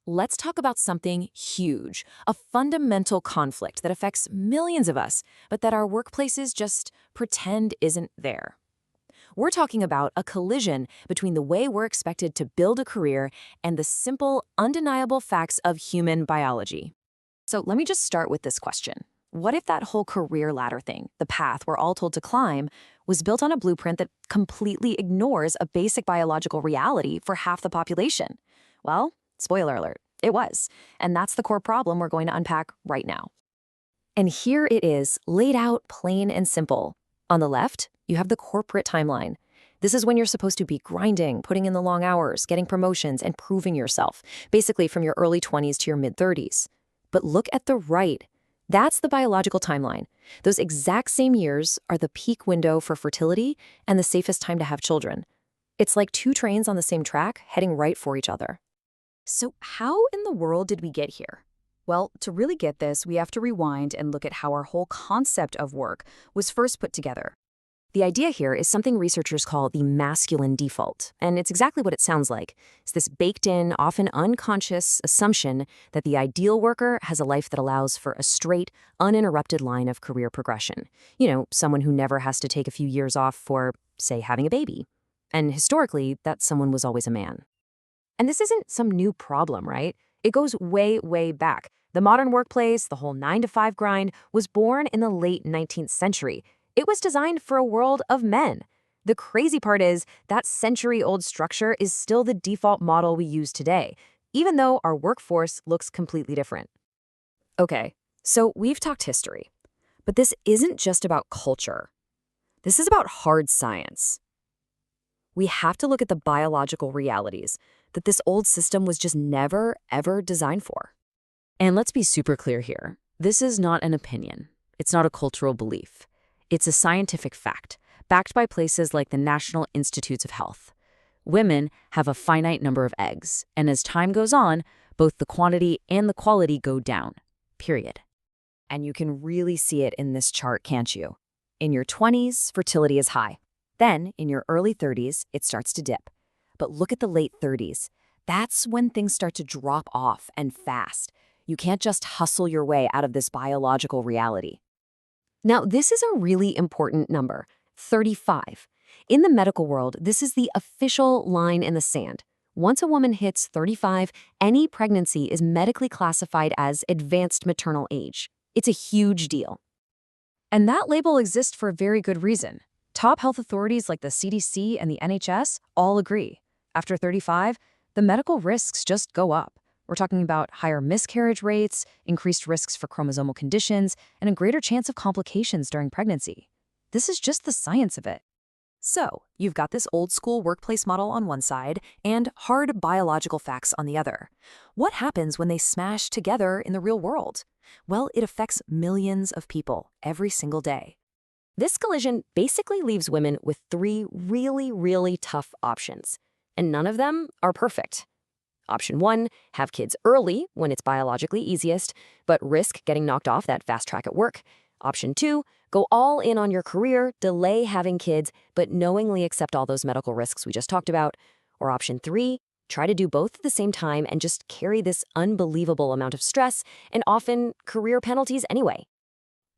let's talk about something huge, a fundamental conflict that affects millions of us, but that our workplaces just pretend isn't there. We're talking about a collision between the way we're expected to build a career and the simple, undeniable facts of human biology. So let me just start with this question. What if that whole career ladder thing, the path we're all told to climb, was built on a blueprint that completely ignores a basic biological reality for half the population? Well, spoiler alert, it was. And that's the core problem we're going to unpack right now. And here it is, laid out plain and simple. On the left, you have the corporate timeline. This is when you're supposed to be grinding, putting in the long hours, getting promotions, and proving yourself, basically from your early 20s to your mid-30s. But look at the right. That's the biological timeline. Those exact same years are the peak window for fertility and the safest time to have children. It's like two trains on the same track heading right for each other. So how in the world did we get here? Well, to really get this, we have to rewind and look at how our whole concept of work was first put together. The idea here is something researchers call the masculine default, and it's exactly what it sounds like. It's this baked-in, often unconscious assumption that the ideal worker has a life that allows for a straight, uninterrupted line of career progression. You know, someone who never has to take a few years off for, say, having a baby. And historically, that someone was always a man. And this isn't some new problem, right? It goes way, way back. The modern workplace, the whole 9-to-5 grind, was born in the late 19th century. It was designed for a world of men. The crazy part is that century-old structure is still the default model we use today, even though our workforce looks completely different. Okay, so we've talked history, but this isn't just about culture. This is about hard science. We have to look at the biological realities that this old system was just never, ever designed for. And let's be super clear here. This is not an opinion. It's not a cultural belief. It's a scientific fact, backed by places like the National Institutes of Health. Women have a finite number of eggs, and as time goes on, both the quantity and the quality go down, period. And you can really see it in this chart, can't you? In your 20s, fertility is high. Then, in your early 30s, it starts to dip. But look at the late 30s. That's when things start to drop off, and fast. You can't just hustle your way out of this biological reality. Now, this is a really important number, 35. In the medical world, this is the official line in the sand. Once a woman hits 35, any pregnancy is medically classified as advanced maternal age. It's a huge deal. And that label exists for a very good reason. Top health authorities like the CDC and the NHS all agree. After 35, the medical risks just go up. We're talking about higher miscarriage rates, increased risks for chromosomal conditions, and a greater chance of complications during pregnancy. This is just the science of it. So, you've got this old-school workplace model on one side and hard biological facts on the other. What happens when they smash together in the real world? Well, it affects millions of people every single day. This collision basically leaves women with three really, really tough options, and none of them are perfect. Option 1, have kids early when it's biologically easiest, but risk getting knocked off that fast track at work. Option 2, go all in on your career, delay having kids, but knowingly accept all those medical risks we just talked about. Or option 3, try to do both at the same time and just carry this unbelievable amount of stress and often career penalties anyway.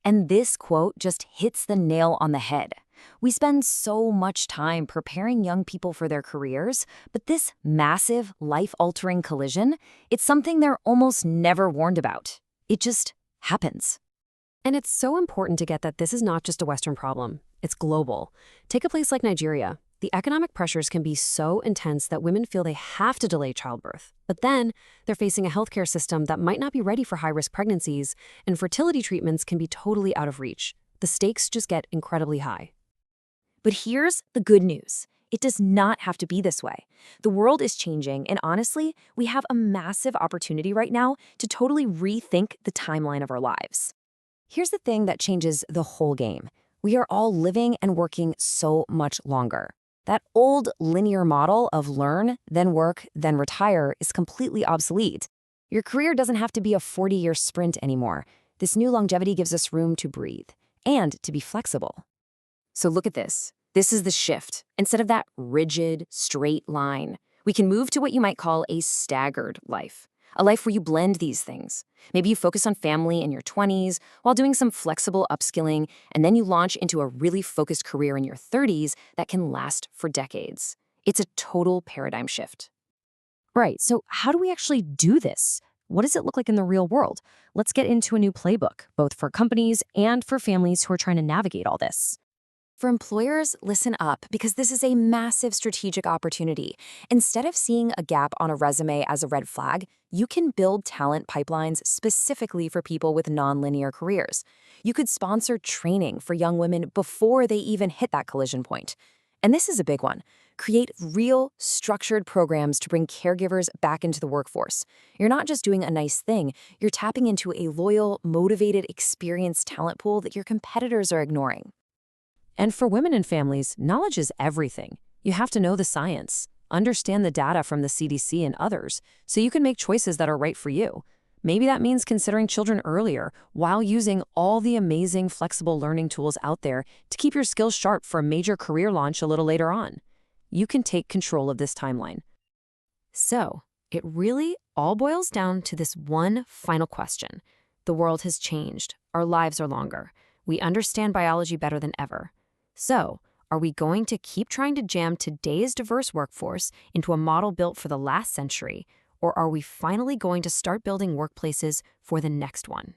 And this quote just hits the nail on the head. We spend so much time preparing young people for their careers, but this massive, life-altering collision, it's something they're almost never warned about. It just happens. And it's so important to get that this is not just a Western problem. It's global. Take a place like Nigeria. The economic pressures can be so intense that women feel they have to delay childbirth. But then, they're facing a healthcare system that might not be ready for high-risk pregnancies, and fertility treatments can be totally out of reach. The stakes just get incredibly high. But here's the good news. It does not have to be this way. The world is changing, and honestly, we have a massive opportunity right now to totally rethink the timeline of our lives. Here's the thing that changes the whole game. We are all living and working so much longer. That old linear model of learn, then work, then retire is completely obsolete. Your career doesn't have to be a 40-year sprint anymore. This new longevity gives us room to breathe and to be flexible. So look at this. This is the shift. Instead of that rigid, straight line, we can move to what you might call a staggered life. A life where you blend these things. Maybe you focus on family in your 20s while doing some flexible upskilling, and then you launch into a really focused career in your 30s that can last for decades. It's a total paradigm shift. Right, so how do we actually do this? What does it look like in the real world? Let's get into a new playbook, both for companies and for families who are trying to navigate all this. For employers, listen up, because this is a massive strategic opportunity. Instead of seeing a gap on a resume as a red flag, you can build talent pipelines specifically for people with nonlinear careers. You could sponsor training for young women before they even hit that collision point. And this is a big one. Create real, structured programs to bring caregivers back into the workforce. You're not just doing a nice thing, you're tapping into a loyal, motivated, experienced talent pool that your competitors are ignoring. And for women and families, knowledge is everything. You have to know the science, understand the data from the CDC and others, so you can make choices that are right for you. Maybe that means considering children earlier while using all the amazing flexible learning tools out there to keep your skills sharp for a major career launch a little later on. You can take control of this timeline. So, it really all boils down to this one final question. The world has changed. Our lives are longer. We understand biology better than ever. So, are we going to keep trying to jam today's diverse workforce into a model built for the last century, or are we finally going to start building workplaces for the next one?